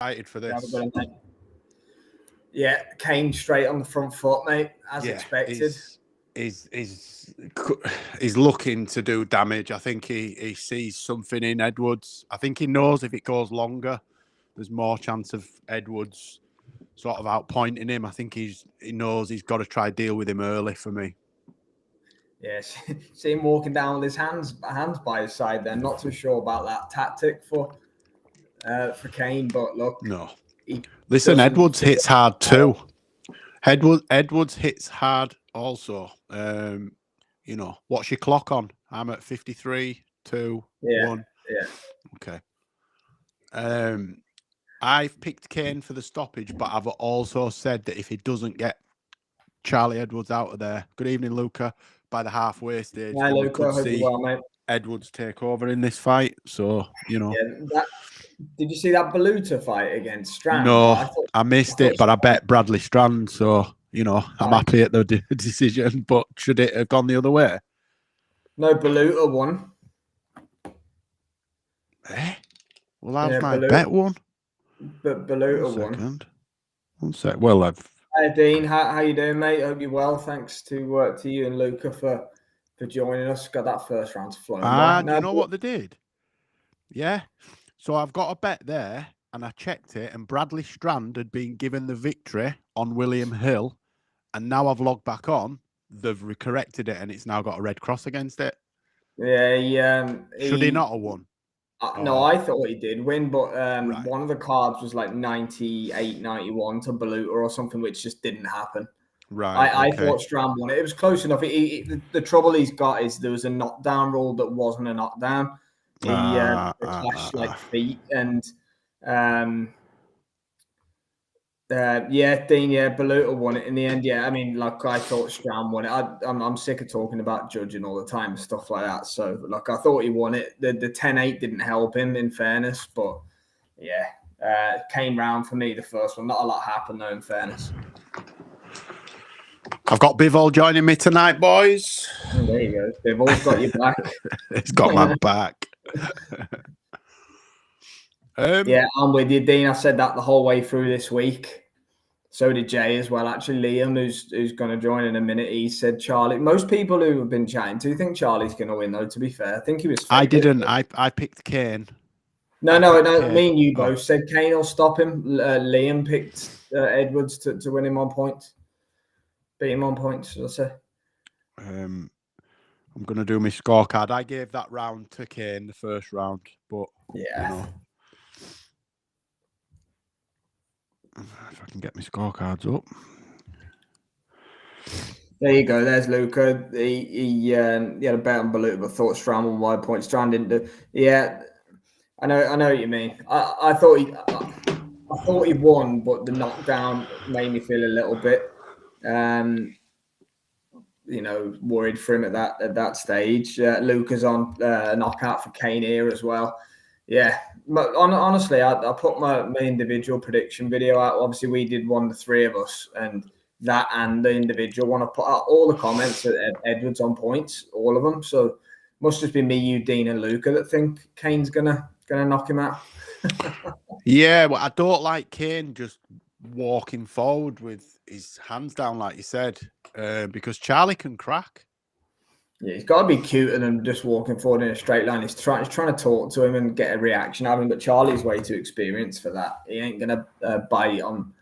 Excited for this. Yeah, Cain straight on the front foot, mate, as expected. He's looking to do damage. I think he sees something in Edwards. I think he knows if it goes longer, there's more chance of Edwards sort of outpointing him. I think he knows he's got to try deal with him early for me. Yes, see him walking down with his hands by his side. Then not too sure about that tactic for Cain, but look, no. Listen, Edwards hits hard too. Edwards hits hard also. You know, what's your clock on? I'm at 53, 2, 1. Yeah. Okay. I've picked Cain for the stoppage, but I've also said that if he doesn't get Charlie Edwards out of there, good evening, Luca, by the halfway stage, hi, Luca, we could see mate. Edwards take over in this fight. So, you know. Yeah, did you see that Baluta fight against Strand? No, I missed it, but I bet Bradley Strand. So, you know, I'm happy at the decision, but should it have gone the other way? No, Baluta won. Well, how's my bet won? But Baluta won. 1 sec. Well, Hi, Dean. How you doing, mate? Hope you're well. Thanks to you and Luca for joining us. Got that first round to flow. Do you know what they did? Yeah. So I've got a bet there, and I checked it, and Bradley Strand had been given the victory on William Hill, and now I've logged back on. They've corrected it, and it's now got a red cross against it. Yeah, should he not have won? No, I thought he did win, but one of the cards was like 98, 91 to Baluta or something, which just didn't happen. Right. I thought Strand won it. It was close enough. The trouble he's got is there was a knockdown rule that wasn't a knockdown. He clashed like feet and Dean, Baluta won it in the end. Yeah, I mean, like I thought Strand won it. I'm sick of talking about judging all the time and stuff like that. So, like, I thought he won it. The 10-8 didn't help him, in fairness, but yeah, came round for me the first one. Not a lot happened though, in fairness. I've got Bivol joining me tonight, boys. Oh, there you go. Bivol's got your back. He's got my back. Yeah, I'm with you, Dean. I said that the whole way through this week. So did Jay as well. Actually, Liam, who's going to join in a minute, he said Charlie. Most people who have been chatting to think Charlie's going to win, though, to be fair. I think he was... I didn't. I picked Cain. No, me and you both said Cain will stop him. Liam picked Edwards to win him on points. Beat him on points, I'll say. I'm going to do my scorecard. I gave that round to Cain, the first round, but... Yeah. You know, if I can get my scorecards up. There you go. There's Luca. He had a bet on Baluta, but thought Strand won wide point. Strand didn't do. Yeah, I know what you mean. I thought he won, but the knockdown made me feel a little bit, worried for him at that stage. Luca's on a knockout for Cain here as well. Yeah. But honestly, I put my individual prediction video out. Obviously, we did one, the three of us, and the individual one. I put out all the comments at Edwards on points, all of them. So must just be me, you, Dean, and Luca that think Cain's gonna knock him out. Yeah, well, I don't like Cain just walking forward with his hands down, like you said, because Charlie can crack. Yeah, he's got to be cuter than just walking forward in a straight line. He's trying to talk to him and get a reaction out of him, but Charlie's way too experienced for that. He ain't going to bite on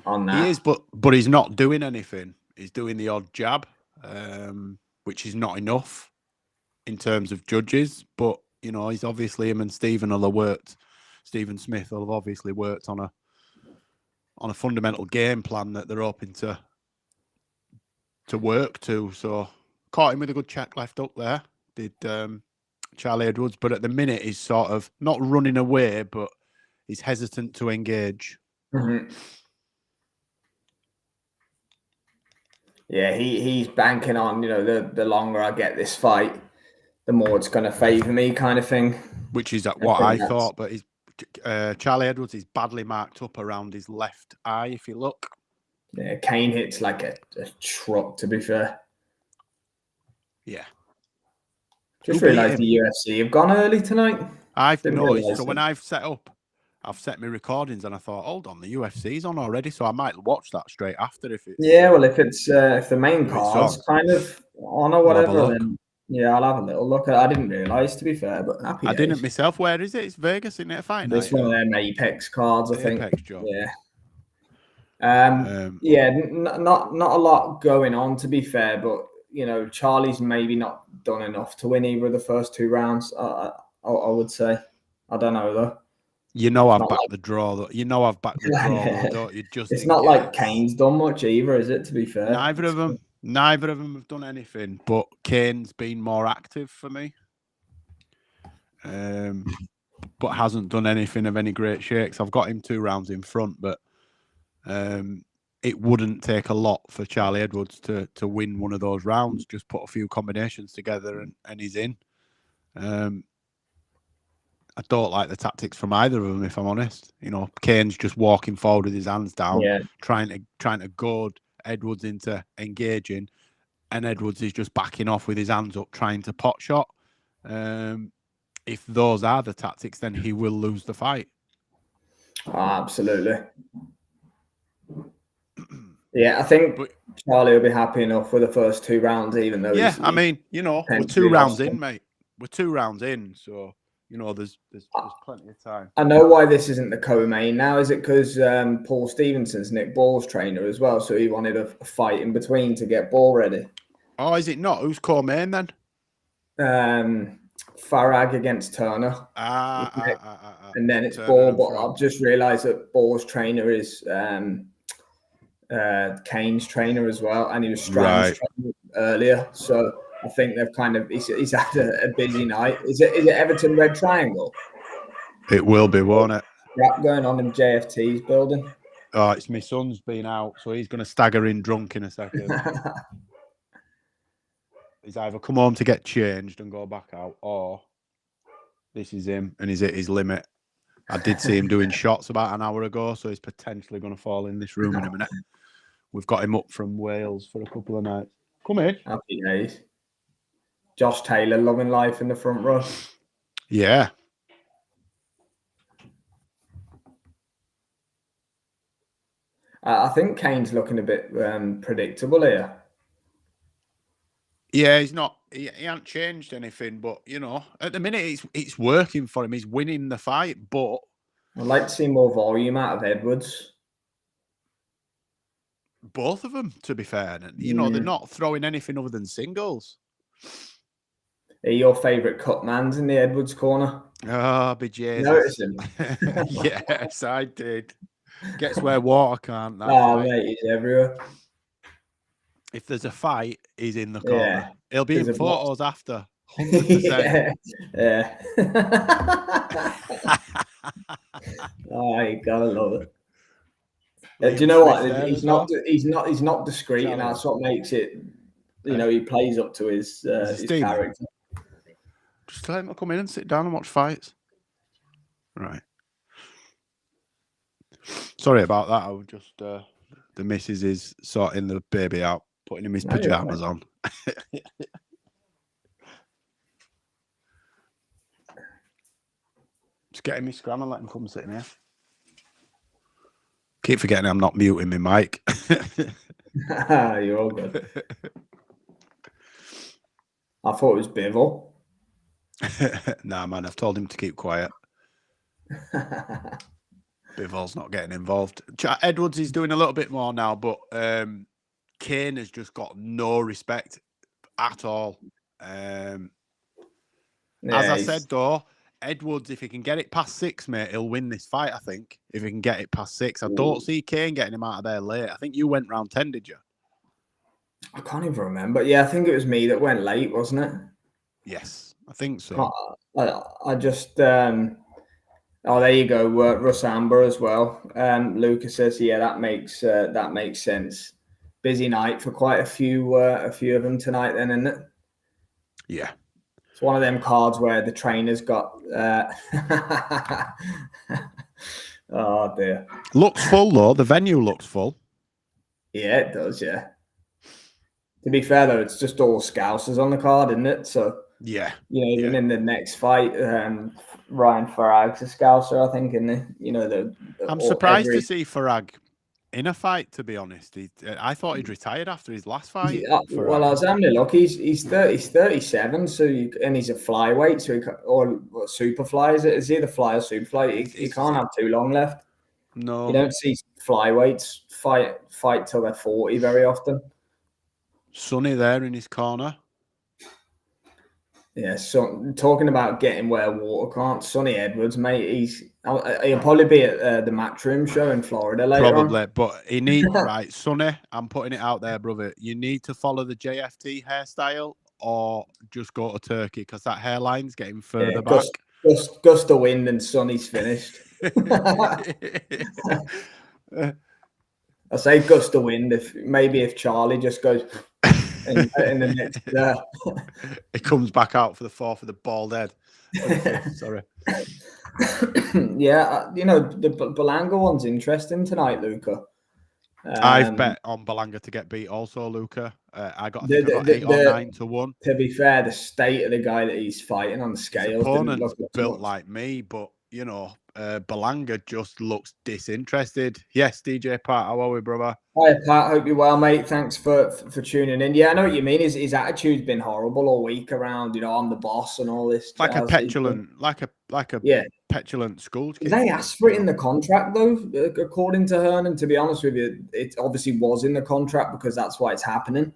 that. He is, but he's not doing anything. He's doing the odd jab, which is not enough in terms of judges. But, you know, he's obviously, him and Stephen Smith will have obviously worked on a fundamental game plan that they're hoping to work to. So... Caught him with a good check left up there, did Charlie Edwards. But at the minute, he's sort of not running away, but he's hesitant to engage. Mm-hmm. Yeah, he's banking on, the longer I get this fight, the more it's going to favour me kind of thing. Which is what I thought, but Charlie Edwards is badly marked up around his left eye, if you look. Yeah, Cain hits like a truck, to be fair. Yeah. Just realised the UFC have gone early tonight. I've noticed. So when I've set up I've set my recordings and I thought, hold on, the UFC's on already, so I might watch that straight after if it's. Yeah, well, if the main card's kind of on or whatever, then yeah, I'll have a little look. I didn't realise, to be fair, but happy days. I didn't myself. Where is it? It's Vegas, isn't it? A fight night. It's one of them Apex cards, I think. Apex job. Yeah. Yeah, not a lot going on, to be fair, but Charlie's maybe not done enough to win either of the first 2 rounds. I would say. I don't know though. I've backed the draw. Though. I've backed the draw. Yeah. Though, don't you? It's not like Cain's done much either, is it? To be fair, neither of them have done anything. But Cain's been more active for me, but hasn't done anything of any great shakes. I've got him 2 rounds in front, but it wouldn't take a lot for Charlie Edwards to win one of those rounds. Just put a few combinations together and he's in. I don't like the tactics from either of them, if I'm honest. Cain's just walking forward with his hands down, trying to goad Edwards into engaging, and Edwards is just backing off with his hands up, trying to pot shot. If those are the tactics, then he will lose the fight. Oh, absolutely. Yeah, I think Charlie will be happy enough with the first 2 rounds, even though. Yeah, I mean, we're 2 rounds in, mate. We're 2 rounds in, so. There's plenty of time. I know why this isn't the co-main now. Is it because Paul Stevenson's Nick Ball's trainer as well? So he wanted a fight in between to get Ball ready. Oh, is it not? Who's co-main then? Farag against Turner. And then it's Turner Ball. But I've just realised that Ball's trainer is Cain's trainer as well. And he was Strand's trainer earlier. So I think they've he's had a busy night. Is it Everton Red Triangle? It will be, won't it? Rap going on in JFT's building. Oh, it's my son's been out, so he's going to stagger in drunk in a second. He's either come home to get changed and go back out, or this is him and he's at his limit. I did see him doing shots about an hour ago, so he's potentially going to fall in this room in a minute. We've got him up from Wales for a couple of nights. Come in. Happy days. Josh Taylor loving life in the front row. Yeah. I think Cain's looking a bit predictable here. Yeah, he's not. He hasn't changed anything, but at the minute it's working for him. He's winning the fight, but I'd like to see more volume out of Edwards. Both of them, to be fair, they're not throwing anything other than singles. Are your favourite cut mans in the Edwards corner? Oh, be Jesus. Notice him? Yes, I did. Gets where water can't. Mate, he's everywhere. If there's a fight, he's in the corner. Yeah. He'll be in photos after. 100%. Yeah. Oh, you gotta love it. Do you know what? He's not discreet, and that's what makes it. He plays up to his character. Just tell him to come in and sit down and watch fights. Right. Sorry about that. I was just the missus is sorting the baby out, putting him his pajamas on. Just get him his scram and let him come sit in here. Keep forgetting I'm not muting my mic. You're all good. I thought it was Bivol. Nah, man, I've told him to keep quiet. Bivol's not getting involved. Edwards is doing a little bit more now, but Cain has just got no respect at all. As I said, though, Edwards, if he can get it past 6, mate, he'll win this fight, I think. If he can get it past 6. I don't see Cain getting him out of there late. I think you went round 10, did you? I can't even remember. Yeah, I think it was me that went late, wasn't it? Yes, I think so. I just... Oh, there you go. Russ Amber as well. Lucas says, "Yeah, that makes sense. Busy night for quite a few of them tonight, then, isn't it?" Yeah, it's one of them cards where the trainer's got. Oh dear. Looks full though. The venue looks full. Yeah, it does. Yeah. To be fair though, it's just all Scousers on the card, isn't it? So yeah, even in the next fight. Ryan Farag's a Scouser, I think, in the I'm surprised to see Farag in a fight, to be honest. I thought he'd retired after his last fight. Well, I was having a look. He's 37, so and he's a flyweight, so or super fly. Is he the fly or super fly? He can't have too long left. No, you don't see flyweights fight till they're 40 very often. Sonny there in his corner. Yeah, so talking about getting where water can't, Sonny Edwards, mate, he'll probably be at the Matchroom show in Florida later Probably, on. but he needs, right, Sonny, I'm putting it out there, brother. You need to follow the JFT hairstyle or just go to Turkey because that hairline's getting further back. Gust of wind and Sonny's finished. I say gust of wind if Charlie just goes in the next it comes back out for the fourth of the bald head. Sorry. Yeah, the Berlanga one's interesting tonight, Luca. I've bet on Berlanga to get beat also, Luca. I got 8 or 9 to 1. To be fair, the state of the guy that he's fighting on the scales, his opponent's built like me, but Berlanga just looks disinterested. Yes, DJ Pat, how are we, brother? Hi, Pat. Hope you're well, mate. Thanks for tuning in. Yeah, I know what you mean. His attitude's been horrible all week around, I'm the boss and all this. Like a petulant school kid. They asked for it in the contract, though, according to Hernan. To be honest with you, it obviously was in the contract because that's why it's happening.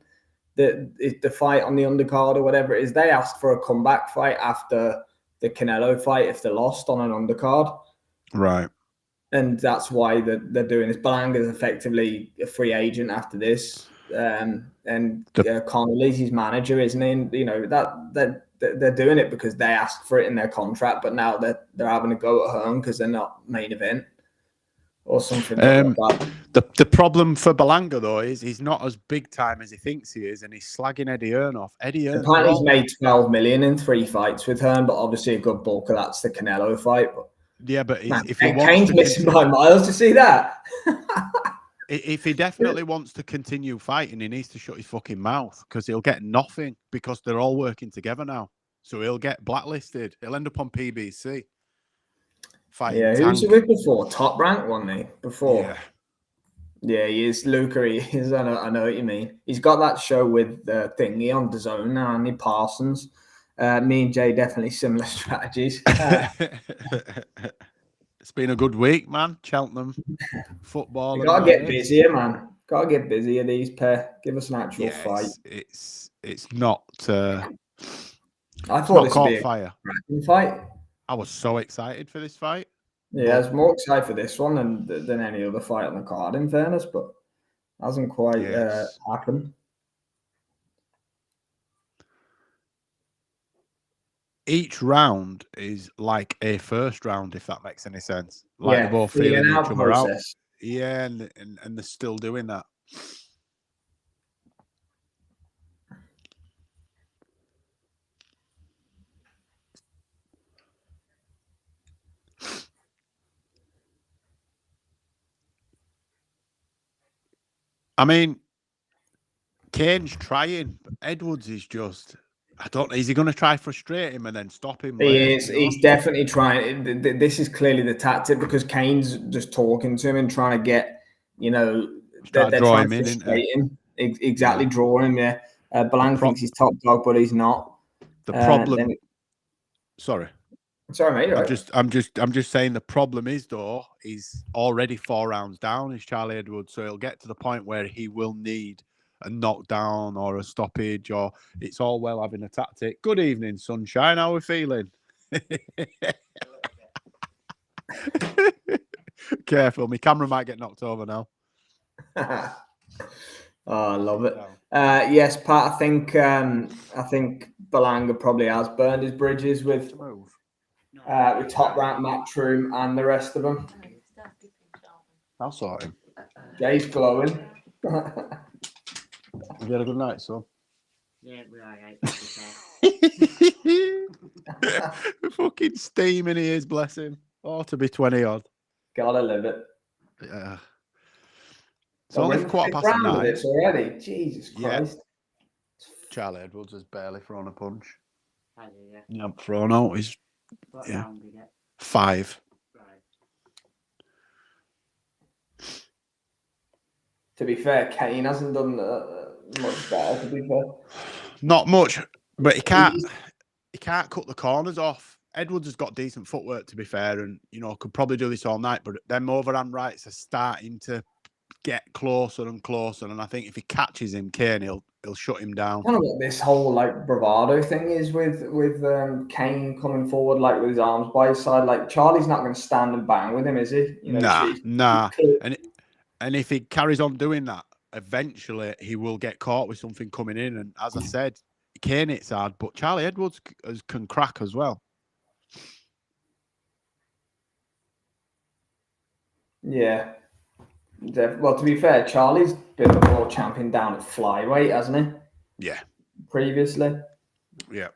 The fight on the undercard or whatever it is, they asked for a comeback fight after the Canelo fight if they lost on an undercard. Right. And that's why they're doing this. Belanga's effectively a free agent after this. Connolly's his manager, isn't he? And, they're doing it because they asked for it in their contract, but now they're having a go at home because they're not main event or something like that. The problem for Berlanga, though, is he's not as big time as he thinks he is, and he's slagging Eddie Hearn off. Apparently he's made 12 million in 3 fights with Hearn, but obviously a good bulk of that's the Canelo fight. But yeah, but if he Kane's missing by miles to see that. If he definitely wants to continue fighting, he needs to shut his fucking mouth because he'll get nothing because they're all working together now. So he'll get blacklisted. He'll end up on PBC. Yeah, who was he with before? Top Rank, wasn't he? Before. Yeah, he is. Luca, he is. I know what you mean. He's got that show with Thingy on DAZN now, and Parsons. Me and Jay definitely similar strategies. It's been a good week, man. Cheltenham football. You gotta get busier, man. Gotta get busier. These pair. Give us an actual fight. It's not. I thought this would be a fire fight. I was so excited for this fight. Yeah, I was more excited for this one than any other fight on the card, in fairness, but hasn't quite happened. Each round is like a first round, if that makes any sense. Like they're both feeling each other out. Yeah, and they're still doing that. I mean, Cain's trying, but Edwards is just... I don't know. Is he going to try frustrate him and then stop him? He is. He's definitely trying. This is clearly the tactic because Cain's just talking to him and trying to get, they're trying to frustrate him. Exactly, draw him. Yeah. Berlanga thinks he's top dog, but he's not. The problem. Sorry, mate. Right. I'm just saying the problem is though he's already 4 rounds down. Is Charlie Edwards, so he'll get to the point where he will need a knockdown or a stoppage, or it's all well having a tactic. Good evening, sunshine. How are we feeling? Careful, my camera might get knocked over now. Oh, I love it. Yes, Pat. I think Berlanga probably has burned his bridges with Top Rank, Matchroom, and the rest of them. I'll sort him. Jay's glowing. Have you had a good night, son? Yeah, we are. Fucking steaming he is, bless him. Oh, to be 20 odd. Gotta live it. Yeah. It's only 9:15. It's already. Jesus Christ. Charlie Edwards has barely thrown a punch. Yeah. You haven't thrown out. He's Yeah. 5. To be fair, Cain hasn't done much better. To be fair, not much, but he can't cut the corners off. Edwards has got decent footwork, to be fair, and could probably do this all night. But them overhand rights are starting to get closer and closer, and I think if he catches him, Cain, he'll shut him down. I don't know what this whole bravado thing is with Cain coming forward with his arms by his side. Charlie's not going to stand and bang with him, is he? Nah. And if he carries on doing that, eventually he will get caught with something coming in. And as I said, Cain hits hard, but Charlie Edwards can crack as well. Yeah. Well, to be fair, Charlie's been a world champion down at flyweight, hasn't he? Yeah. Previously. Yeah.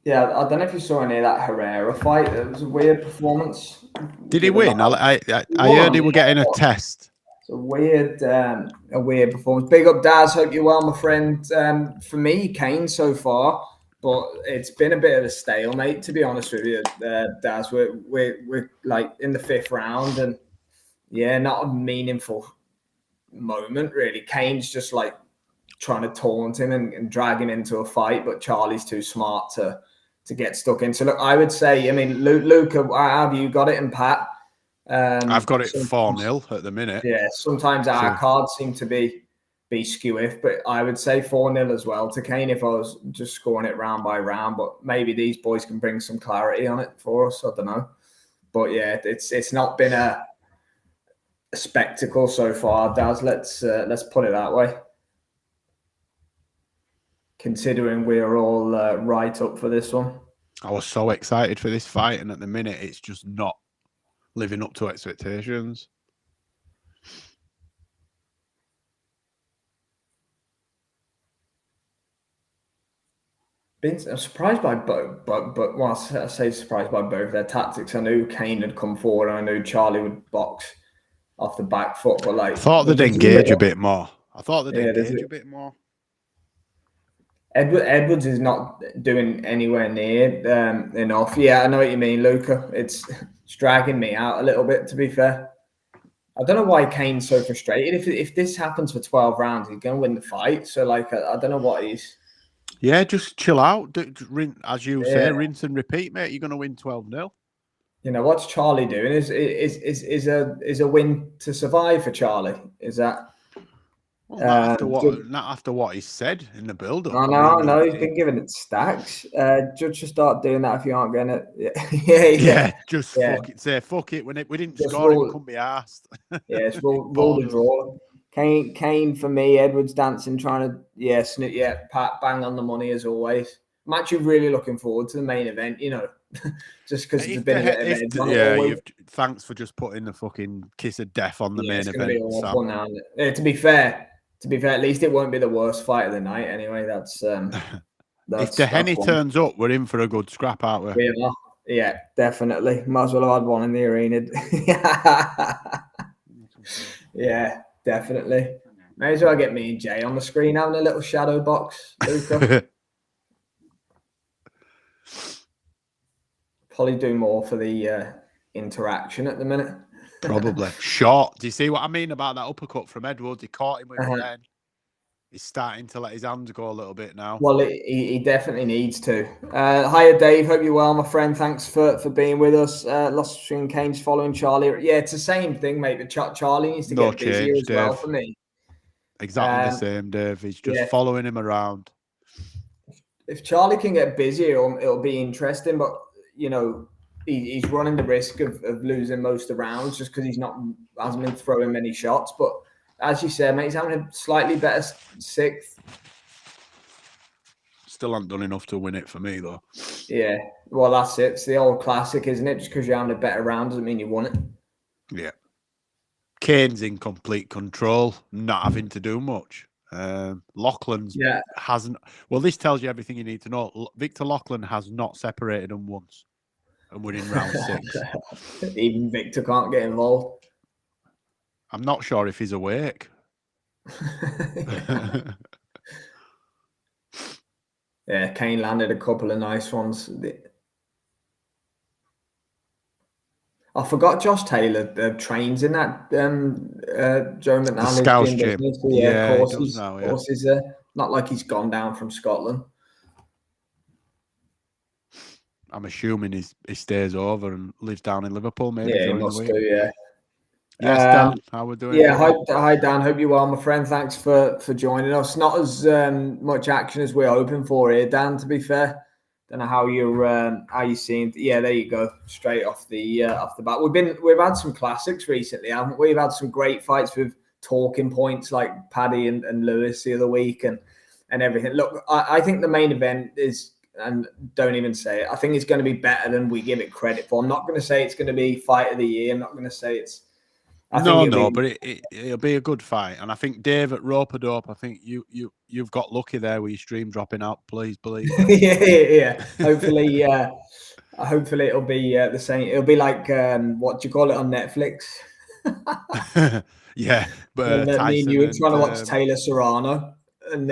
Yeah, I don't know if you saw any of that Herrera fight. It was a weird performance. Did he win? I heard he was getting a test. It's a weird performance. Big up, Daz. Hope you're well, my friend. For me, Cain so far, but it's been a bit of a stalemate, to be honest with you, Daz. We're in the 5th round, and not a meaningful moment really. Cain's just trying to taunt him and drag him into a fight, but Charlie's too smart to get stuck in. So look, I would say, Luca, how have you got it, and Pat? I've got it 4-0 at the minute. Yeah, sometimes our cards seem to be skewiff, but I would say 4-0 as well to Cain if I was just scoring it round by round. But maybe these boys can bring some clarity on it for us. I don't know. But yeah, it's not been a spectacle so far, Daz. Let's put it that way. Considering we're all right up for this one. I was so excited for this fight, and at the minute, it's just not living up to expectations. I'm surprised by both, but whilst I say surprised by both their tactics, I knew Cain had come forward, and I knew Charlie would box off the back foot, but I thought they'd engage a bit more. Edwards is not doing anywhere near enough. Yeah, I know what you mean, Luca. It's dragging me out a little bit, to be fair. I don't know why Cain's so frustrated. If this happens for 12 rounds, he's going to win the fight. So, I don't know what he's... Yeah, just chill out. As you say, rinse and repeat, mate. You're going to win 12-0. What's Charlie doing? Is a win to survive for Charlie? Is that... Well, not after what he said in the build-up. No, he's been giving it stacks. Just start doing that if you aren't getting it. Say fuck it. We didn't score it, we couldn't be asked. It's roll the draw. Cain for me, Edwards dancing, trying to Pat bang on the money as always. I'm actually really looking forward to the main event, just because it's been a bit of thanks for just putting the fucking kiss of death on the main event. To be fair, at least it won't be the worst fight of the night anyway. That's if Doheny turns up, we're in for a good scrap, aren't we? We are. Yeah, definitely. Might as well have had one in the arena. Yeah, definitely. May as well get me and Jay on the screen having a little shadow box, Luca. Probably do more for the interaction at the minute. Probably. Short. Do you see what I mean about that uppercut from Edwards? He caught him with it then. He's starting to let his hands go a little bit now. Well, he definitely needs to. Hiya, Dave. Hope you're well, my friend. Thanks for being with us. Lost String Cain's following Charlie. Yeah, it's the same thing, mate. But Charlie needs to get busier as well for me. Exactly the same, Dave. He's just following him around. If Charlie can get busier, it'll be interesting. But, he's running the risk of losing most of the rounds just because hasn't been throwing many shots. But as you said, mate, he's having a slightly better 6th. Still haven't done enough to win it for me, though. Yeah, well, that's it. It's the old classic, isn't it? Just because you're having a better round doesn't mean you won it. Yeah. Cain's in complete control, not having to do much. Lachlan's hasn't. Well, this tells you everything you need to know. Victor Lachlan has not separated them once, and we're in round 6. Even Victor can't get involved. I'm not sure if he's awake. Yeah, Cain landed a couple of nice ones. I forgot Josh Taylor trains in that Joe The McNally's Scouse gym, gym. doesn't he? So, yeah, Yeah, he does now, yeah. courses there. Not like he's gone down from Scotland. I'm assuming he stays over and lives down in Liverpool maybe Yeah, he during the must week. do, yeah. Yes, Dan, how we doing? Yeah, hi Dan. Hope you're well, my friend. Thanks for joining us. Not as much action as we're hoping for here, Dan. To be fair, don't know how you're seeing. Yeah, there you go, straight off the bat. We've had some classics recently, haven't we? We've had some great fights with talking points like Paddy and Lewis the other week and everything. Look, I think the main event is, and don't even say it, I think it's going to be better than we give it credit for. I'm not going to say it's going to be fight of the year. I'm not going to say it's. But it'll be a good fight, and I think Dave at Rope-a-Dope, I think you've got lucky there with your stream dropping out. Please believe. yeah. Hopefully, it'll be the same. It'll be like what do you call it on Netflix? Yeah, but me and you were trying to watch Taylor Serrano, and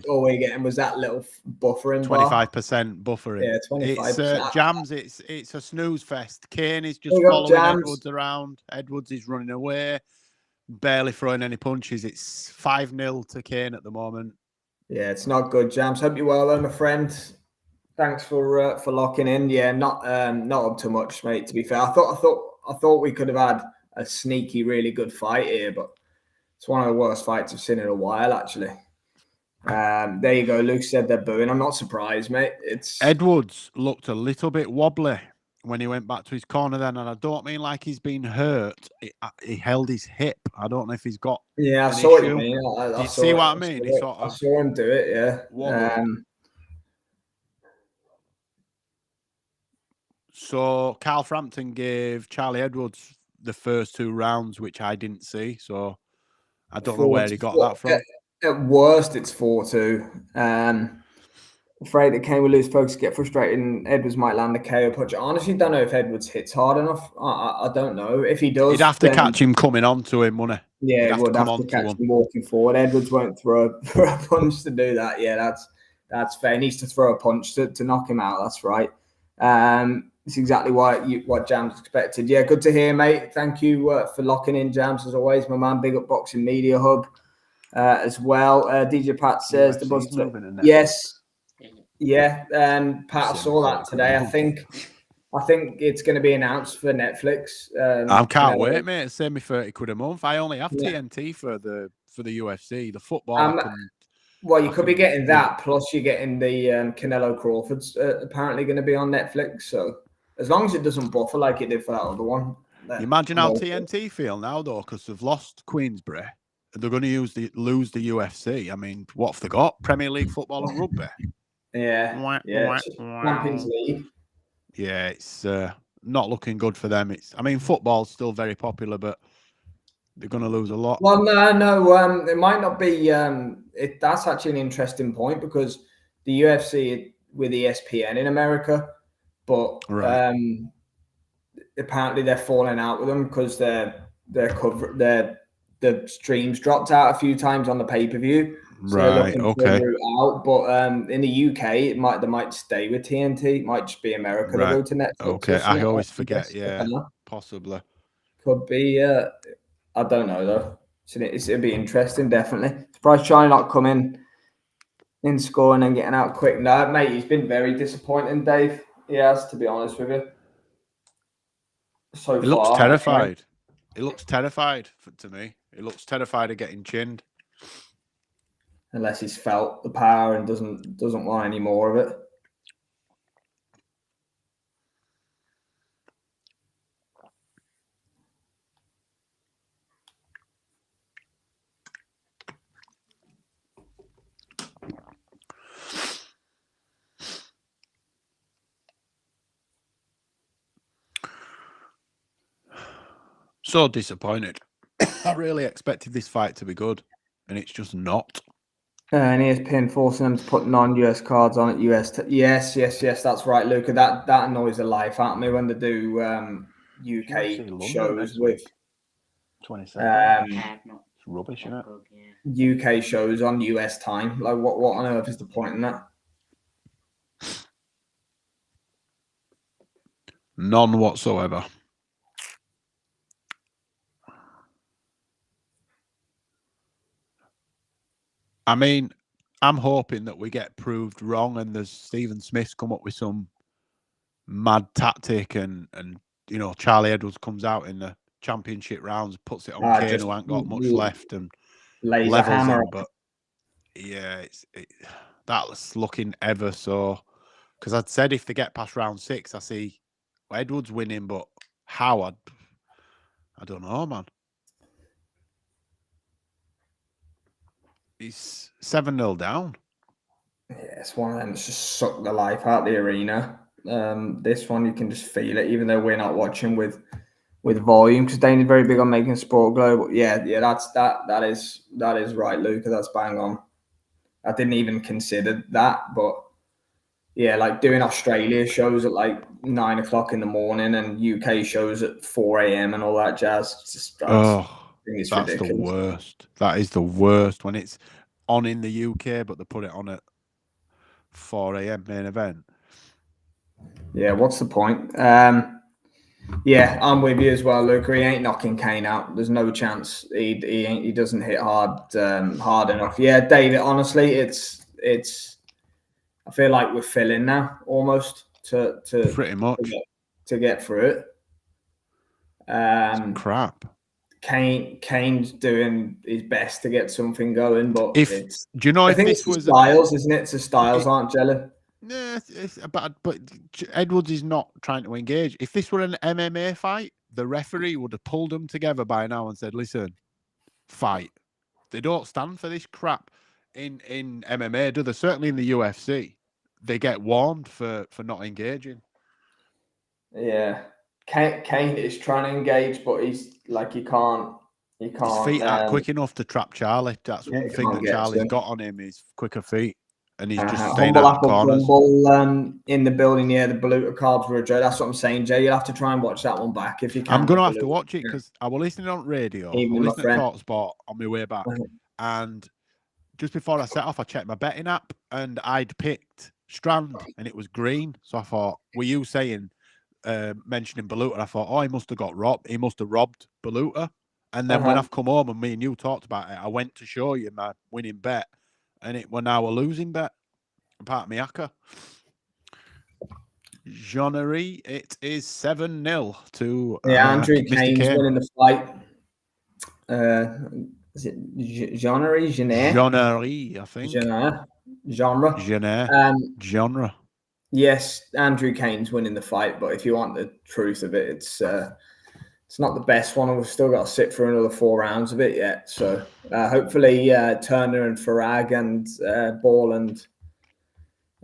all we're getting was that little buffering 25% buffering. Yeah, 25%. It's Jams. It's a snooze fest. Cain is just following Edwards around. Edwards is running away, barely throwing any punches. It's 5-0 to Cain at the moment. Yeah, it's not good, Jams. Hope you're well, my friend. Thanks for locking in. Yeah, not up to much, mate. To be fair, I thought we could have had a sneaky, really good fight here, but it's one of the worst fights I've seen in a while, actually. There you go. Luke said they're booing. I'm not surprised, mate. Edwards looked a little bit wobbly when he went back to his corner then, and I don't mean like he's been hurt. He held his hip. I don't know if he's got. Yeah, I saw what you mean. You see what I mean? I saw him do it. Yeah. So Carl Frampton gave Charlie Edwards the first 2 rounds, which I didn't see. So I don't know where he got that from. At worst, it's 4-2. Afraid that Cain will lose focus, get frustrated, and Edwards might land a KO punch. I honestly don't know if Edwards hits hard enough. I don't know. If he does, he'd have to catch him coming onto him, wouldn't he? Yeah, he would have to catch him walking forward. Edwards won't throw a punch to do that. Yeah, that's fair. He needs to throw a punch to knock him out. That's right. It's exactly what Jams expected. Yeah, good to hear, mate. Thank you for locking in, Jams, as always. My man, big up Boxing Media Hub as well. DJ Pat says the buzz. Yes. Yeah, Pat, I saw that today. I think it's going to be announced for Netflix. I can't wait, mate. Save me £30 a month. I only have TNT for the UFC. The football. Well, you could be getting that, plus you're getting the Canelo Crawford's apparently going to be on Netflix. So as long as it doesn't buffer like it did for that other one. Imagine how TNT feel now, though, because they've lost Queensbury. They're going to lose the UFC. I mean, what have they got? Premier League football and rugby. Yeah. Champions League. Yeah, it's not looking good for them. Football's still very popular, but they're going to lose a lot. Well, no. It might not be. That's actually an interesting point because the UFC with ESPN in America, but apparently they're falling out with them because the streams dropped out a few times on the pay-per-view. So right. Okay. Out, but in the UK, they might stay with TNT. It might just be America. Right. They go to Netflix. Okay. I always forget. Yeah. Possibly. Could be. I don't know though. It'd be interesting, definitely. Surprised China not coming in scoring and getting out quick. No, mate, he's been very disappointing, Dave. He has, to be honest with you. He looks terrified. Right? He looks terrified to me. He looks terrified of getting chinned. Unless he's felt the power and doesn't want any more of it. So disappointed. I really expected this fight to be good, and it's just not. And ESPN forcing them to put non-US cards on at US. Yes, that's right, Luca. That annoys the life out of me when they do UK shows with 27. It's rubbish, isn't it? UK shows on US time. Like, what on earth is the point in that? None whatsoever. I mean, I'm hoping that we get proved wrong and there's Stephen Smith's come up with some mad tactic and you know, Charlie Edwards comes out in the championship rounds, puts it on Cain, who ain't got much left, and levels him. But yeah, that's looking ever so. Because I'd said if they get past round 6, I see Edwards winning, but how? I don't know, man. He's 7-0 down. Yeah, it's one of them that's just sucked the life out of the arena. This one you can just feel it, even though we're not watching with volume, because Dane's very big on making sport global. Yeah, that is right, Luca. That's bang on. I didn't even consider that, but yeah, like doing Australia shows at like 9 o'clock in the morning and UK shows at 4 a.m. and all that jazz. That's ridiculous. The worst. That is the worst when it's on in the UK, but they put it on at 4 a.m. main event. Yeah, what's the point? Yeah, I'm with you as well, Luke. He ain't knocking Cain out. There's no chance. He doesn't hit hard enough. Yeah, David. Honestly, it's. I feel like we're filling now almost to pretty much to get through it. Crap. Cain's doing his best to get something going, but do you know if this was Styles, isn't it? So Styles aren't gelling. Yeah, but Edwards is not trying to engage. If this were an MMA fight, the referee would have pulled them together by now and said, "Listen, fight." They don't stand for this crap in MMA, do they? Certainly in the UFC, they get warned for not engaging. Yeah, Cain is trying to engage, but he's like he can't. His feet aren't quick enough to trap Charlie. That's one thing that Charlie's got on him is quicker feet. And he's just staying out the corners. In the building, yeah, the Baluta cards were a joke. That's what I'm saying, Jay. You'll have to try and watch that one back if you can. I'm going to have to watch it because I was listening on radio. I was listening to TalkSport on my way back. And just before I set off, I checked my betting app and I'd picked Strand and it was green. So I thought, were you saying, mentioning Baluta? I thought, oh, he must have got robbed. He must have robbed Baluta. And then when I've come home and me and you talked about it, I went to show you my winning bet. And it were now a losing bet. Apart me acca. Jeanery, it is 7-0 to Andrew Cain's winning the fight. Is it Jeanery? Jeanery, I think. Genre. Yes, Andrew Cain's winning the fight, but if you want the truth of it, it's not the best one. We've still got to sit for another 4 rounds of it yet. So hopefully Turner and Farag and Ball and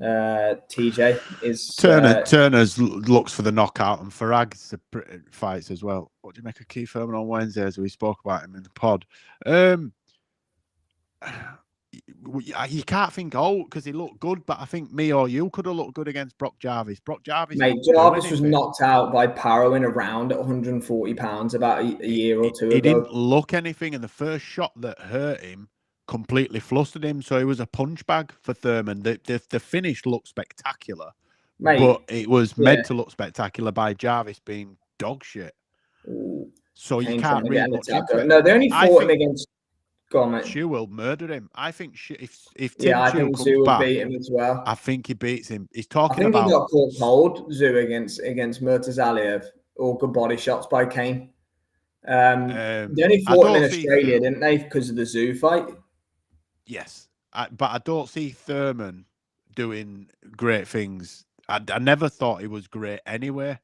TJ is... Turner's looks for the knockout and Farag's fights as well. What do you make of Keith Herman on Wednesday as we spoke about him in the pod? You can't think, because he looked good, but I think me or you could have looked good against Brock Jarvis. Mate, Jarvis was knocked out by Paro in a round at 140 pounds about a year or two ago. He didn't look anything, and the first shot that hurt him completely flustered him, so he was a punch bag for Thurman. The finish looked spectacular, mate, but it was meant to look spectacular by Jarvis being dog shit. So you can't read much into it. No, they only fought him against... Go on, mate. Shu will murder him. I think if Tim Shu comes back, beat him as well. I think he beats him. He's talking about... I think he got caught cold, Zhu, against Murtazaliev. All good body shots by Cain. They only fought him in Australia, didn't they? Because of the Zhu fight. Yes. But I don't see Thurman doing great things. I never thought he was great anyway,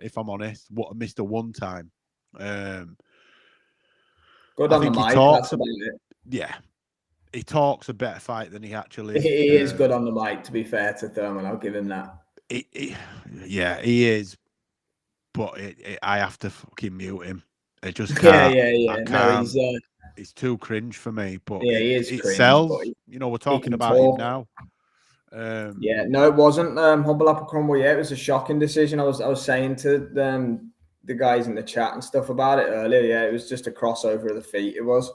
if I'm honest. What a Mr. One Time. Good on the mic. That's about it. Yeah, he talks a better fight than he actually. He is good on the mic. To be fair to Thurman, I'll give him that. Yeah, he is. But I have to fucking mute him. I just can't. Yeah. No, he's too cringe for me. But yeah, he is. It cringe, sells. We're talking about him now. Yeah, no, it wasn't. Humble Upper Crumble. Yeah, it was a shocking decision. I was saying to the guys in the chat and stuff about it earlier. Yeah, it was just a crossover of the feet. It was.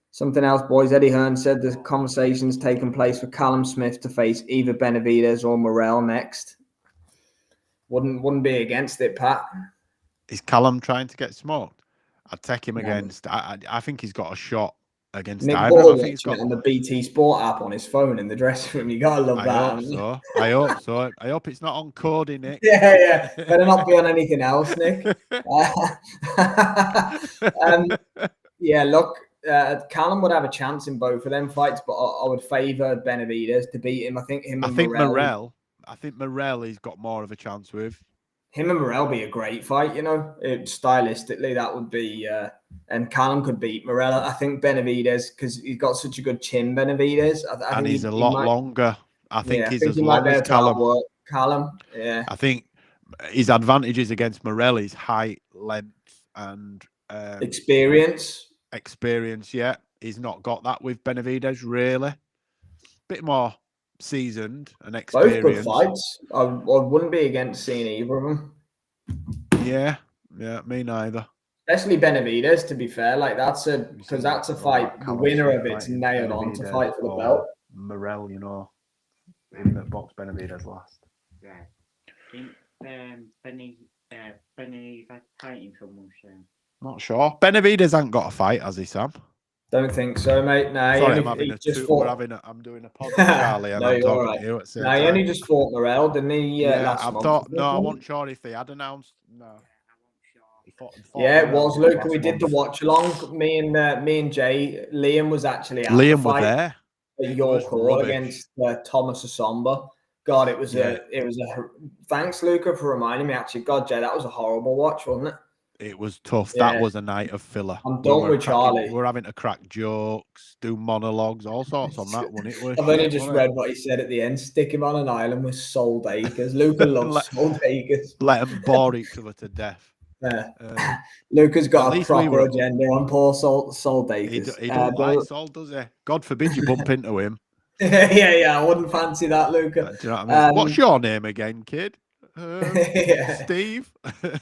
Something else, boys. Eddie Hearn said the conversation's taken place for Callum Smith to face either Benavidez or Morrell next. Wouldn't be against it, Pat. Is Callum trying to get smoked? I'd take him No. against. I think he's got a shot against Nick Ivan. Ball I think he's watching got it on the BT Sport app on his phone in the dressing room. You gotta love I that. hope so. I hope so. I hope it's not on Cody, Nick. Yeah. Better not be on anything else, Nick. Yeah, look, Callum would have a chance in both of them fights, but I would favour Benavidez to beat him. I think Morel. I think Morel he's got more of a chance with. Him and Morel be a great fight, stylistically that would be, and Callum could beat Morel. I think Benavidez, because he's got such a good chin, Benavidez. I think he's a lot longer. I think he's as long as Callum. Callum, yeah. I think his advantages against Morel is height, length, and experience. Yeah, he's not got that with Benavidez really. Bit more seasoned and experienced. Both good fights. I wouldn't be against seeing either of them. Yeah, me neither. Especially Benavidez, to be fair, that's a fight. The winner of it's nailed on to fight for the belt. Morel, even that box Benavidez last. Yeah, I think Benavidez fighting someone soon. Not sure. Benavidez ain't got a fight, has he, Sam? Don't think so, mate. No, sorry, I'm doing a podcast, Charlie, and I'm talking to you at the same time. He only just fought Morel, didn't he? I wasn't sure if they had announced. No. It was, Luke. We did the watch along. Me and Jay. Liam was actually at the fight there at your call against Thomas Asomba. God, it was a. Thanks, Luca, for reminding me. Actually, God, Jay, that was a horrible watch, wasn't it? It was tough. Yeah. That was a night of filler. I'm done with Charlie. We're having to crack jokes, do monologues, all sorts on that one. I've only just read what he said at the end. Stick him on an island with sold acres. Luca loves sold acres. Let them bore each other to death. Yeah. Luca's got a proper agenda on poor sold acres. He don't like sold, does he? God forbid you bump into him. Yeah. I wouldn't fancy that, Luca. Do you know what I mean? What's your name again, kid? Steve.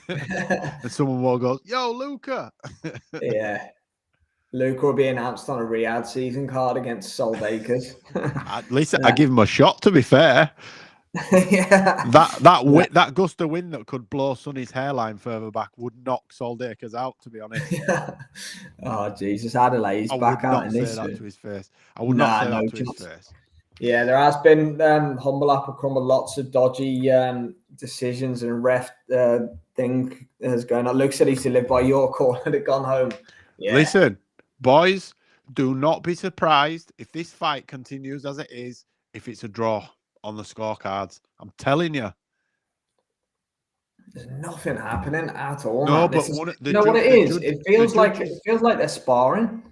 And someone will go, yo, Luca. Yeah. Luca will be announced on a Riyadh season card against Sold Acres. At least I give him a shot, to be fair. Yeah. That gust of wind that could blow Sonny's hairline further back would knock Sold Acres out, to be honest. Oh, Jesus. Adelaide's back out in this. I would not say that to his face. I would not say that to his face. Yeah, there has been humble apple crumble, lots of dodgy decisions and ref thing has going on. Luke said he used to live by your call and had gone home. Yeah. Listen, boys, do not be surprised if this fight continues as it is, if it's a draw on the scorecards. I'm telling you. There's nothing happening at all. No, but what it is? It feels like they're sparring.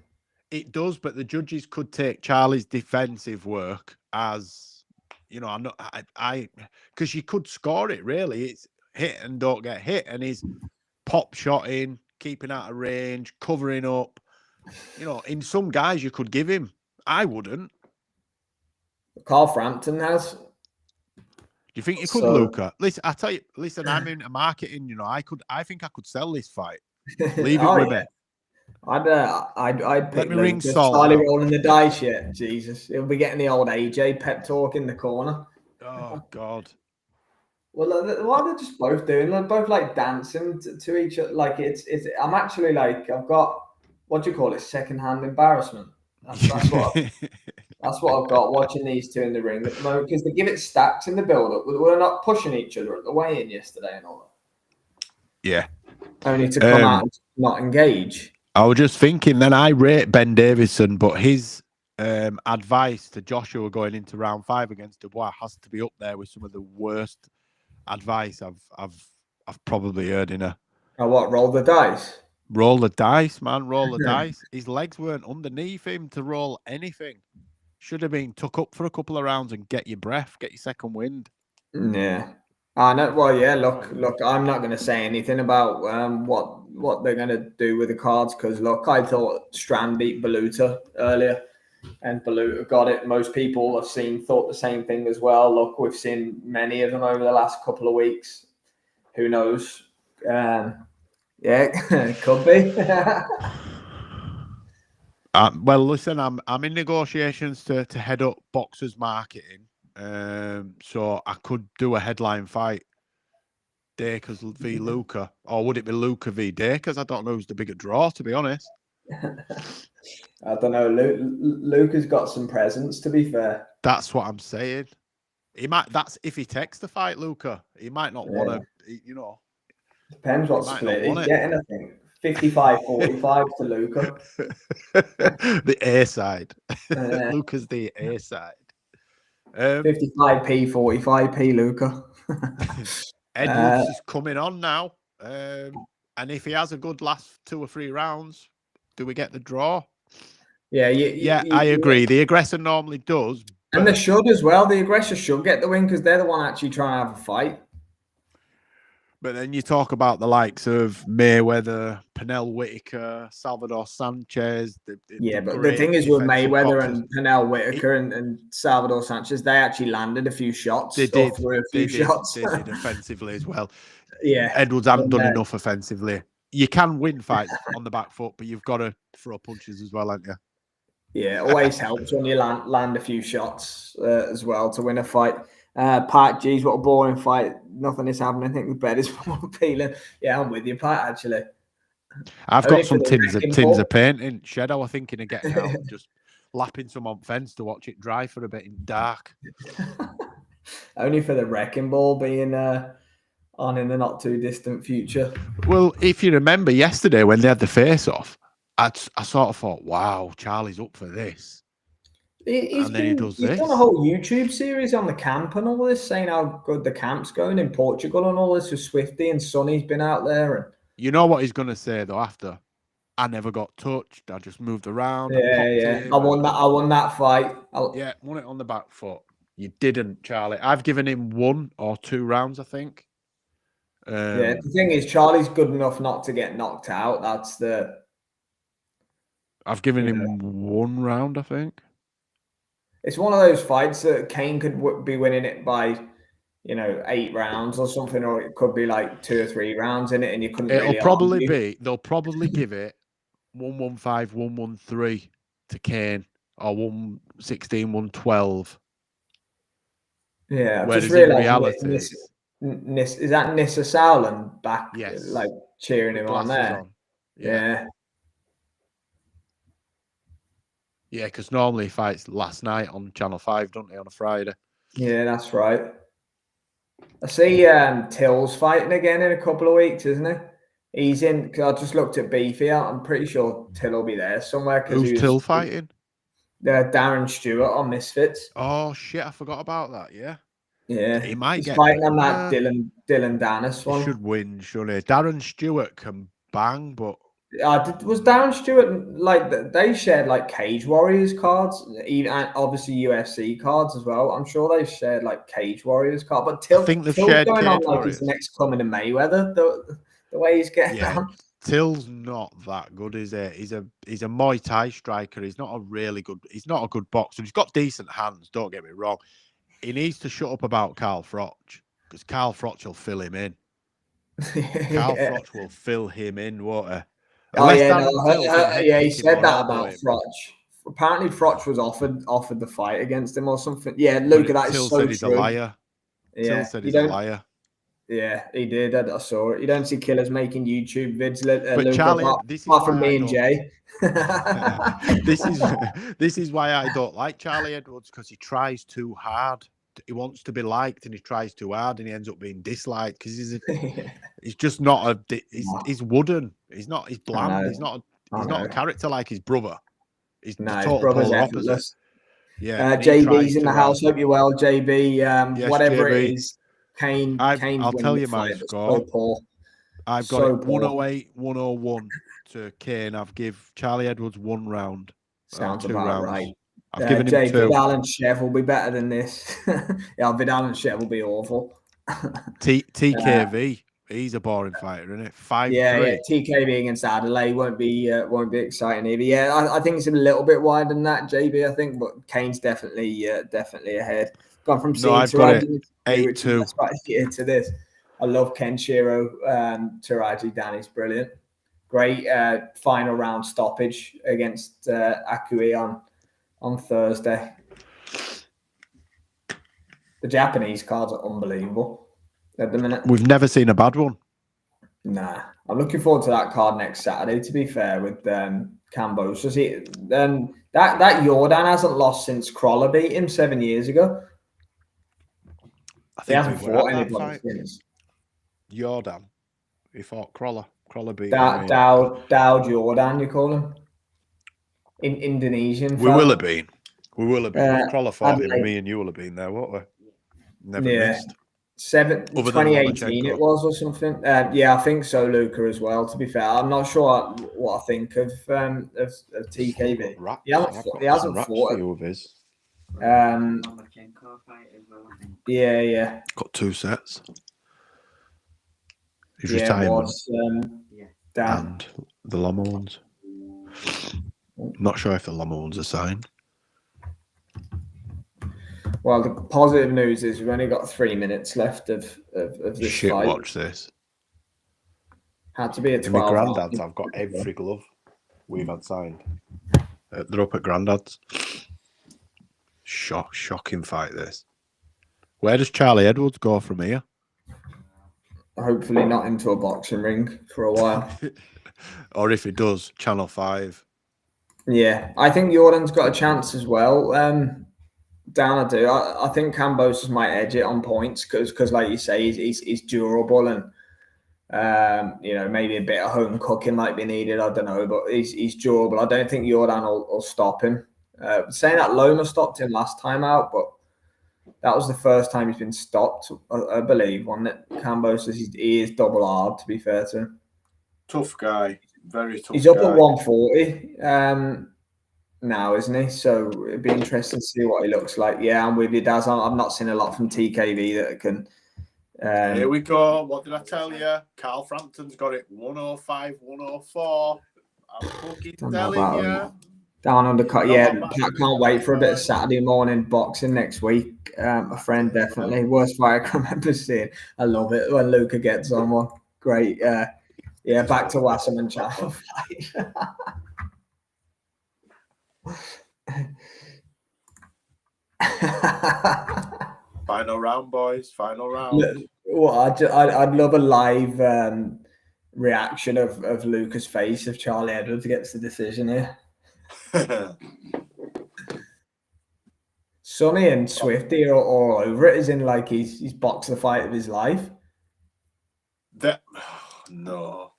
It does, but the judges could take Charlie's defensive work as, because you could score it, really. It's hit and don't get hit, and he's pop shotting, keeping out of range, covering up. In some guys you could give him. I wouldn't. Carl Frampton has. Do you think you could, Luca? Listen, I tell you, I'm in marketing, I think I could sell this fight. Leave it with me. I'd pick Let me ring Sol. Charlie rolling the dice yet. Jesus, he'll be getting the old AJ pep talk in the corner. Oh God. Well, what are they just both doing? They're both dancing to each other. I'm actually I've got, what do you call it? Secondhand embarrassment. That's what I've got watching these two in the ring at the moment, because they give it stacks in the build-up. We're not pushing each other at the weigh-in yesterday and all that. Yeah. Only to come out and not engage. I was just thinking, then I rate Ben Davison, but his advice to Joshua going into round 5 against Dubois has to be up there with some of the worst advice I've probably heard in a. Oh, what? Roll the dice. Roll the dice, man. Roll the dice. His legs weren't underneath him to roll anything. Should have been tuck up for a couple of rounds and get your breath, get your second wind. Yeah. I know. Well, yeah. Look. I'm not going to say anything about what they're going to do with the cards, because look, I thought Strand beat Baluta earlier, and Baluta got it. Most people I've seen thought the same thing as well. Look, we've seen many of them over the last couple of weeks. Who knows? Yeah, it could be. Well, listen, I'm in negotiations to head up Boxers Marketing. So I could do a headline fight Dakers v Luca, or would it be Luca v Dakers? I don't know who's the bigger draw, to be honest. I don't know. Luca's got some presence, to be fair. That's what I'm saying. He might. That's if he takes the fight, Luca. He might not want to. You know, depends what split he's getting. I think 55-45 to Luca. The A side. Luca's the A side. 55p, 45p, Luca. Edwards is coming on now, and if he has a good last 2 or 3 rounds, do we get the draw? Yeah, I agree. The aggressor normally does, and they should as well. The aggressor should get the win because they're the one actually trying to have a fight. But then you talk about the likes of Mayweather, Pernell Whitaker, Salvador Sanchez. But the thing is with Mayweather boxers. And Pernell Whitaker and Salvador Sanchez, they actually landed a few shots. They did. They did offensively as well. Yeah. Edwards hasn't done enough offensively. You can win fights on the back foot, but you've got to throw punches as well, haven't you? Yeah, it always helps when you land a few shots as well to win a fight. Pat, geez, what a boring fight. Nothing is happening. I think the bed is more appealing. Yeah, I'm with you, Pat, actually. I've got some tins of paint in shed. I was thinking of getting out and just lapping some on fence to watch it dry for a bit in dark. Only for the wrecking ball being on in the not too distant future. Well, if you remember yesterday when they had the face-off, I sort of thought, wow, Charlie's up for this. He's done a whole YouTube series on the camp and all this, saying how good the camp's going in Portugal and all this with Swifty and Sonny's been out there. And you know what he's going to say though after? I never got touched. I just moved around. Yeah. I won that fight. Won it on the back foot. You didn't, Charlie. I've given him 1 or 2 rounds, I think. The thing is, Charlie's good enough not to get knocked out. I've given him 1 round, I think. It's one of those fights that Cain could be winning it by, 8 rounds or something, or it could be like 2 or 3 rounds in it, and you couldn't. They'll probably give it 115, 113 to Cain, or 116, 112. Yeah, just in reality, is that Nissa Sowland back? Yes, like cheering him on there. On. Yeah. Yeah, because normally he fights last night on Channel 5, don't he, on a Friday? Yeah, that's right. I see Till's fighting again in a couple of weeks, isn't he? He's in, because I just looked at Beefy out. I'm pretty sure Till will be there somewhere. Who's Till fighting? Darren Stewart on Misfits. Oh, shit, I forgot about that, yeah. Yeah. He might He's get fighting on that Dylan Dennis one. He should win, surely. Darren Stewart can bang, but was Darren Stewart they shared like Cage Warriors cards, and obviously UFC cards as well. I'm sure they shared like Cage Warriors card, but Till, I think they've Till's shared going Cage on like Warriors. He's the next coming to Mayweather. The way he's getting on. Till's not that good, is he? He's a Muay Thai striker. He's not a good boxer. He's got decent hands. Don't get me wrong. He needs to shut up about Carl Froch because Carl Froch will fill him in. Carl Froch will fill him in, won't he? He said that about Froch. Apparently, Froch was offered the fight against him or something. Yeah, Luca, that is so true. Till said he's a liar. Yeah, Till said he's a liar. Yeah, he did. I saw it. You don't see killers making YouTube vids, but Luca, Charlie, apart from me and Jay. This is why I don't like Charlie Edwards, because he tries too hard. He wants to be liked and he tries too hard and he ends up being disliked because he's just not he's wooden. He's bland. He's not a character like his brother. His brother's effortless. Yeah. JB's in the house. Hope you're well, JB. Yes, whatever JB. it is, Cain. I'll tell you my score. So I've got it 108, 101 to Cain. I've give Charlie Edwards 1 round. Sounds about rounds. Right. I've given him 2. Vidal and Chev will be better than this. Vidal and Chev will be awful. TKV, he's a boring fighter, isn't it? 5-3. TKV against Adelaide won't be exciting either. Yeah, I think it's a little bit wider than that, JB. I think, but Cain's definitely ahead. Gone from I've got it 8-2 to this. I love Kenshiro Taraji. Danny's brilliant. Great final round stoppage against Akui on Thursday. The Japanese cards are unbelievable. at the minute. We've never seen a bad one. Nah, I'm looking forward to that card next Saturday. To be fair, with Kambosos, that Jordan hasn't lost since Crawler beat him 7 years ago. I He think hasn't we were fought at that anybody fight. since. Jordan. He fought Crawler. Crawler beat him. Dow Jordan, you call him? In Indonesian. We will have been. We will have been. If Crawler fought him, Adelaide. me and you will have been there, won't we? Never Yeah. missed. Other than 2018 Lomachenko. it was, or something. Yeah, I think so, Luca, as well. To be fair, I'm not sure what I think of TKV. He hasn't fought for you of his. Lomachenko fight as well, I think. Yeah. Got 2 sets. His Yeah, retirement Dan. and the Loma ones. Not sure if the Loma ones are signed. Well, the positive news is we've only got 3 minutes left of this Shit, fight. watch this. Had to be a In my 12. granddad's, I've got every glove we've had signed. They're up at granddad's. Shocking fight, this. Where does Charlie Edwards go from here? Hopefully not into a boxing ring for a while. Or if he does, Channel 5. Yeah, I think Jordan's got a chance as well. Dan, I do. I think Kambosos might edge it on points because, like you say, he's durable and maybe a bit of home cooking might be needed. I don't know, but he's durable. I don't think Jordan will stop him. Saying that Loma stopped him last time out, but that was the first time he's been stopped, I believe. One that Kambosos, he is double hard, to be fair to him. Tough guy, very tough. He's up at 140 now, isn't he? So it'd be interesting to see what he looks like. Yeah, I'm with you, Daz. I've not seen a lot from TKV that can. Here we go. What did I tell you? Carl Frampton's got it 105, 104. I'm fucking telling you. Down undercut. Yeah, can't wait for a bit of Saturday morning boxing next week. A friend, definitely. Worst fight I can remember seeing. I love it when Luca gets on one. Great. Yeah, back to Wasserman Channel 5. Final round, boys. Final round. Well, I'd love a live reaction of Luca's face if Charlie Edwards gets the decision here. Sonny and Swifty are all over it, as in like he's boxed the fight of his life. No.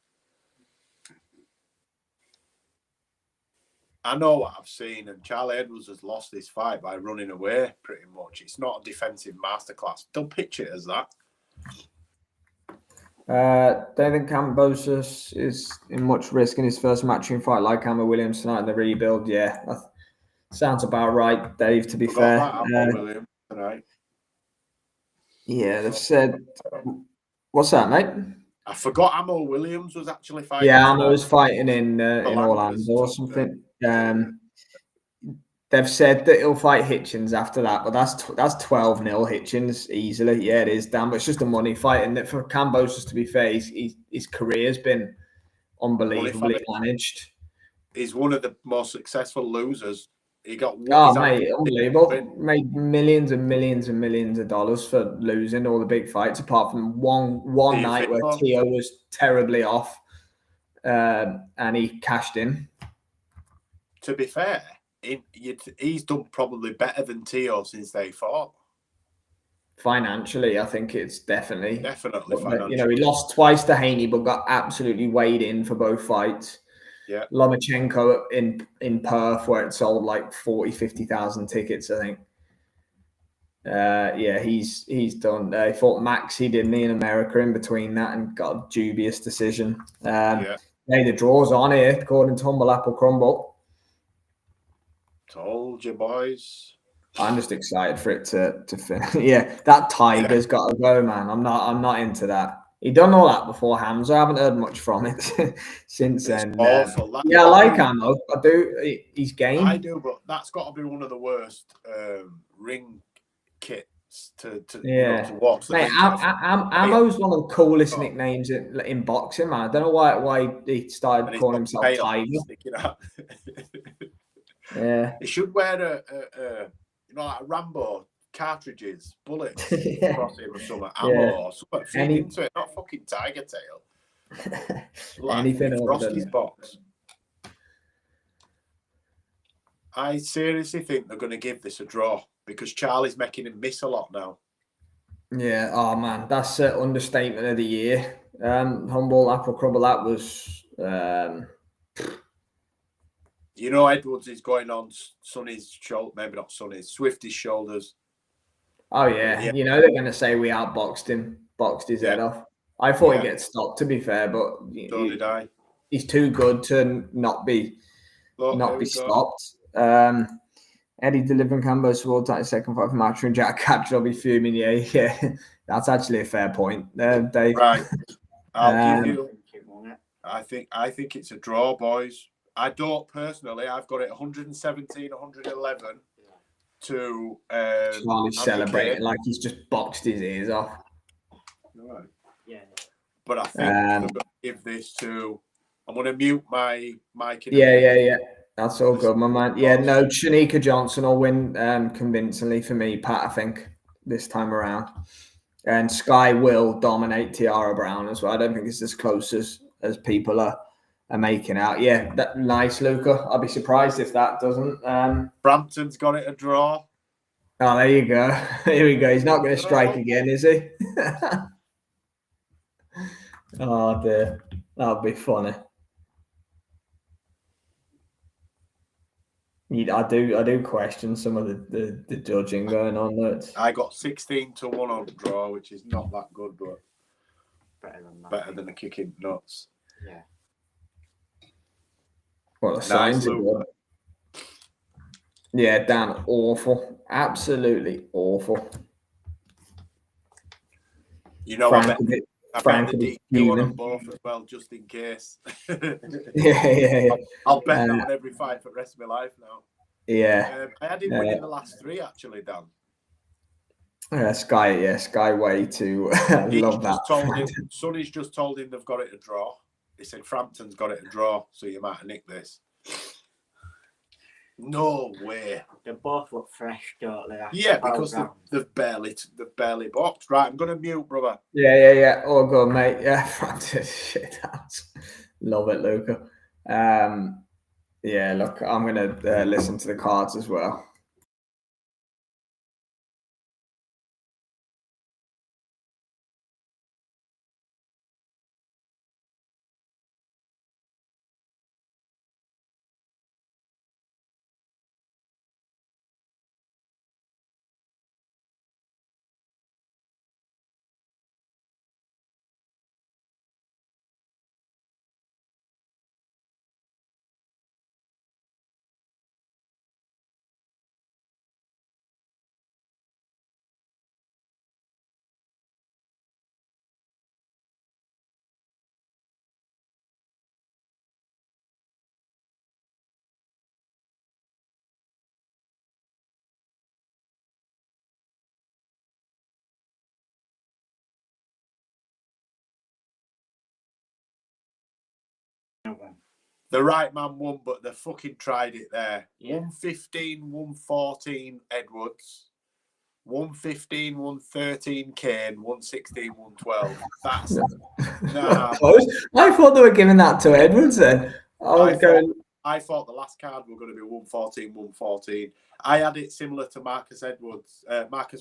I know what I've seen, and Charlie Edwards has lost this fight by running away, pretty much. It's not a defensive masterclass. Don't pitch it as that. Don't think Kambosos is in much risk in his first matching fight like Hammer Williams tonight in the rebuild. Yeah, that sounds about right, Dave, to be fair. Williams tonight. Yeah, they've said... What's that, mate? I forgot Amo Williams was actually fighting. Yeah, Amo was fighting in Orlando or something. They've said that he'll fight Hitchens after that, but that's 12-0 Hitchens easily. Yeah, it is, Dan, but it's just a money fight. And for Kambosos, to be fair, his career's been unbelievably managed. He's one of the most successful losers. He got unbelievable. Made millions and millions and millions of dollars for losing all the big fights, apart from one night where Tio was terribly off, and he cashed in. To be fair, he's done probably better than Tio since they fought. Financially, I think it's definitely financially. He lost twice to Haney, but got absolutely weighed in for both fights. Yeah, Lomachenko in Perth, where it sold like 50,000 tickets, I think. He's done. He fought Maxi, didn't he, in America in between that, and got a dubious decision. The draw's on here, according to Humble Apple Crumble. Told you, boys. I'm just excited for it to finish. Yeah, that Tiger's got to go, man. I'm not into that. He done all that before Hamza. I haven't heard much from it since then. Awful. I like Ammo. I do. He's game. I do, but that's got to be one of the worst ring kits to watch. Mate, Ammo's one of the coolest nicknames in boxing, man. I don't know why he started calling himself Tiger. Yeah. He should wear a like a Rambo cartridges, bullets Yeah. across him or something, Yeah. ammo or something, feed into it, not fucking tiger tail. Like Anything other Frosty's than box. I seriously think they're going to give this a draw because Charlie's making him miss a lot now. Yeah, oh man, that's the understatement of the year. Humble apple crumble. That was You know, Edwards is going on Sonny's shoulder, maybe not Sonny's, Swifty's shoulders. oh yeah. You know they're going to say we outboxed him, boxed his head off. I thought he'd get stopped, to be fair, but So did I. He's too good to not be stopped. Eddie delivering combos towards that second fight from Archer and Jack Catch. I'll be fuming. Yeah. That's actually a fair point, Dave. Right. I'll give you. I think it's a draw, boys. I don't personally. I've got it 117, 111 to. Charlie's celebrating like he's just boxed his ears off. Right. Yeah. But I think I'm going to give this to. I'm going to mute my mic. Yeah. That's all good, my man. Yeah, no, Shanika Johnson will win convincingly for me, Pat, I think, this time around. And Sky will dominate Tiara Brown as well. I don't think it's as close as people are making out. Yeah, nice, Luca. I'll be surprised if that doesn't. Brampton's got it a draw. Oh, there you go. Here we go. He's not going to strike again, is he? Oh, dear. That'll be funny. I do question some of the judging going on there. I got 16-1 on draw, which is not that good, but better than a kicking nuts. Yeah. Well, the signs are good. Yeah, Dan, awful. Absolutely awful. You know, Frank, I bet the DQ on them both as well, just in case. Yeah. I'll bet that on every fight for the rest of my life now. Yeah. I had him winning the last three, actually, Dan. Sky way to love that. Sonny's just told him they've got it a draw. He said Frampton's got it a draw, so you might have nicked this. No way. They both look fresh, don't they? Yeah, because they've barely boxed. Right, I'm going to mute, brother. Yeah. All good, mate. Yeah, Frampton, shit house. Love it, Luca. Yeah, look, I'm going to listen to the cards as well. The right man won, but they fucking tried it there. Yeah. 115, 114 Edwards. 115, 113 Cain, 116, 112. That's I thought they were giving that to Edwards then. I thought the last card were going to be 114, 114. I had it similar to Marcus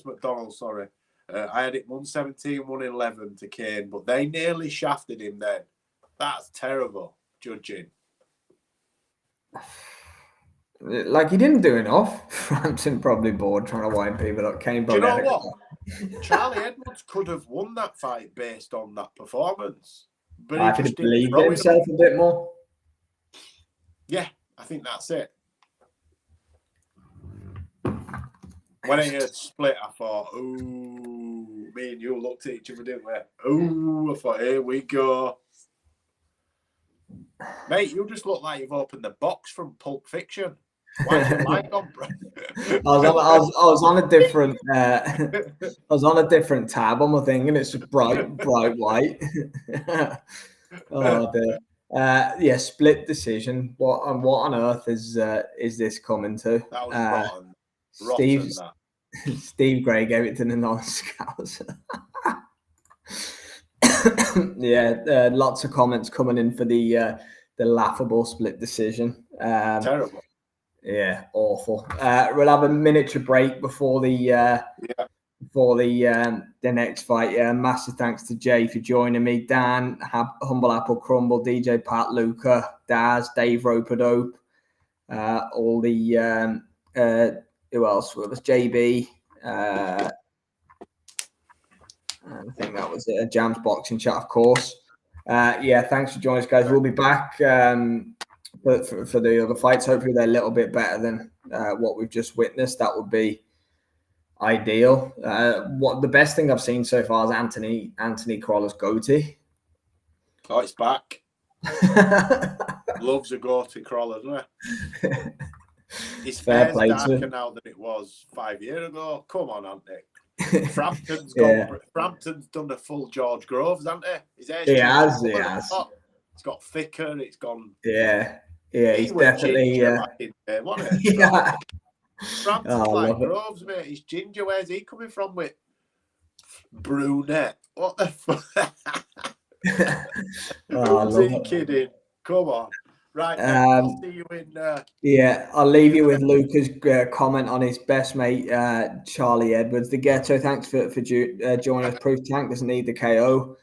McDonald, sorry. I had it 117, 111 to Cain, but they nearly shafted him then. That's terrible judging. Like, he didn't do enough. Frampton probably bored trying to wind people up. Cain, do you know what? Charlie Edwards could have won that fight based on that performance. But I could have believed in himself a bit more. Yeah, I think that's it. When I heard split, I thought, ooh, me and you looked at each other, didn't we? Ooh, I thought, here we go. Mate, you just look like you've opened the box from Pulp Fiction. Why is your light on, bro? I was on a different tab on my thing, and it's just bright white. Oh dear. Yeah, split decision. What on earth is this coming to? That was rotten. Steve Gray gave it to the non-scouts. Yeah, lots of comments coming in for the laughable split decision. Terrible. Yeah, awful. We'll have a miniature break before the next fight. Massive thanks to Jay for joining me. Dan, Humble Apple Crumble, DJ Pat, Luca, Daz, Dave Roper-Dope, all the who else? It was JB. I think that was Jam's Boxing Chat, of course. Thanks for joining us, guys. We'll be back for the other fights. Hopefully, they're a little bit better than what we've just witnessed. That would be ideal. What the best thing I've seen so far is Anthony Crawler's goatee. Oh, it's back. Loves a goatee crawler, doesn't it? His hair's darker now than it was 5 years ago. Come on, Anthony. Frampton's done a full George Groves, hasn't he? His hair's he has. It's got thicker. It's gone. Yeah. He's definitely. Yeah. Frampton's like Groves, mate. He's ginger. Where's he coming from with brunette? What the fuck? Who's he kidding? Come on. Right, I'll see you in... I'll leave you with Luca's comment on his best mate, Charlie Edwards. The Ghetto, thanks for joining us. Proof Tank doesn't need the KO.